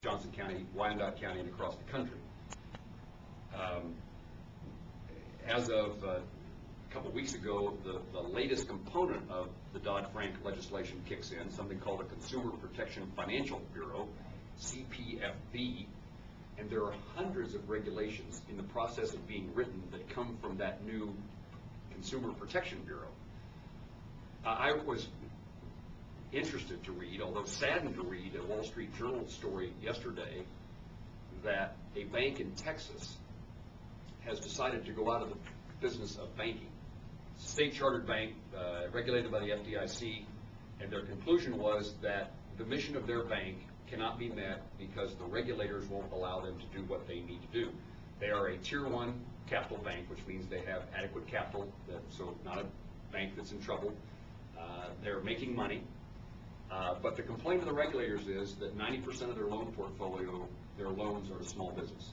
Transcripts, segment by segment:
Johnson County, Wyandotte County, and across the country. As of a couple weeks ago, the latest component of the Dodd-Frank legislation kicks in, something called a Consumer Protection Financial Bureau, CPFB, and there are hundreds of regulations in the process of being written that come from that new Consumer Protection Bureau. I was interested to read, although saddened to read, a Wall Street Journal story yesterday that a bank in Texas has decided to go out of the business of banking. It's a state-chartered bank, regulated by the FDIC, and their conclusion was that the mission of their bank cannot be met because the regulators won't allow them to do what they need to do. They are a Tier 1 capital bank, which means they have adequate capital, so not a bank that's in trouble. They're making money. But the complaint of the regulators is that 90% of their loan portfolio, their loans are to small business.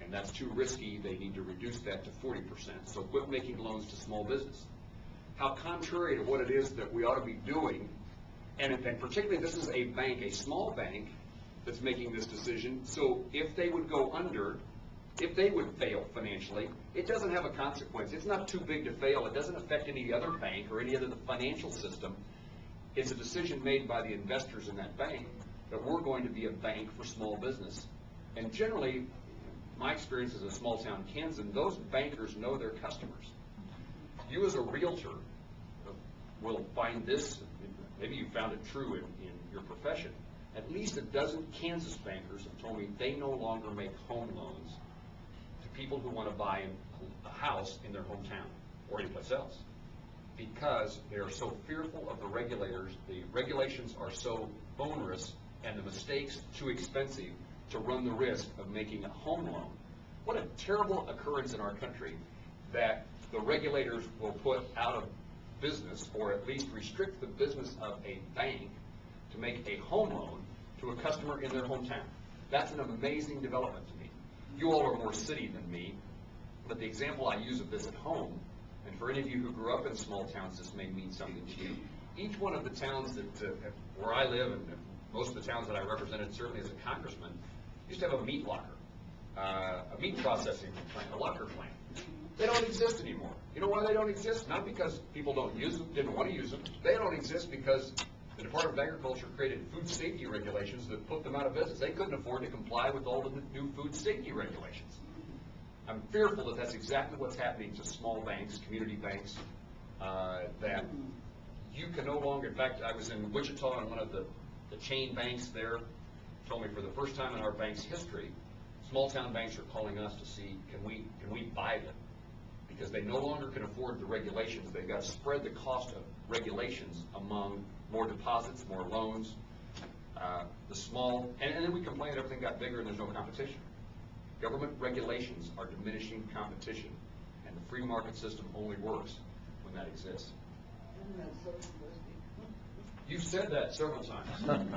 And that's too risky. They need to reduce that to 40%. So quit making loans to small business. How contrary to what it is that we ought to be doing, and particularly this is a bank, a small bank, that's making this decision. So if they would go under, if they would fail financially, it doesn't have a consequence. It's not too big to fail. It doesn't affect any other bank or any other financial system. It's a decision made by the investors in that bank that we're going to be a bank for small business. And generally, my experience as a small town Kansan, those bankers know their customers. You as a realtor will find this, maybe you found it true in your profession. At least a dozen Kansas bankers have told me they no longer make home loans to people who want to buy a house in their hometown or anyplace else, because they are so fearful of the regulators. The regulations are so onerous and the mistakes too expensive to run the risk of making a home loan. What a terrible occurrence in our country that the regulators will put out of business, or at least restrict the business of a bank to make a home loan to a customer in their hometown. That's an amazing development to me. You all are more city than me, but the example I use of this at home, and for any of you who grew up in small towns, this may mean something to you. Each one of the towns that where I live, and most of the towns that I represented, certainly as a congressman, used to have a meat locker, a meat processing plant, a locker plant. They don't exist anymore. You know why they don't exist? Not because people don't use them, didn't want to use them. They don't exist because the Department of Agriculture created food safety regulations that put them out of business. They couldn't afford to comply with all the new food safety regulations. I'm fearful that that's exactly what's happening to small banks, community banks, that you can no longer. In fact, I was in Wichita, and one of the chain banks there told me for the first time in our bank's history, small town banks are calling us to see can we buy them, because they no longer can afford the regulations. They've got to spread the cost of regulations among more deposits, more loans, the small, and then we complain that everything got bigger and there's no competition. Government regulations are diminishing competition, and the free market system only works when that exists. You've said that several times.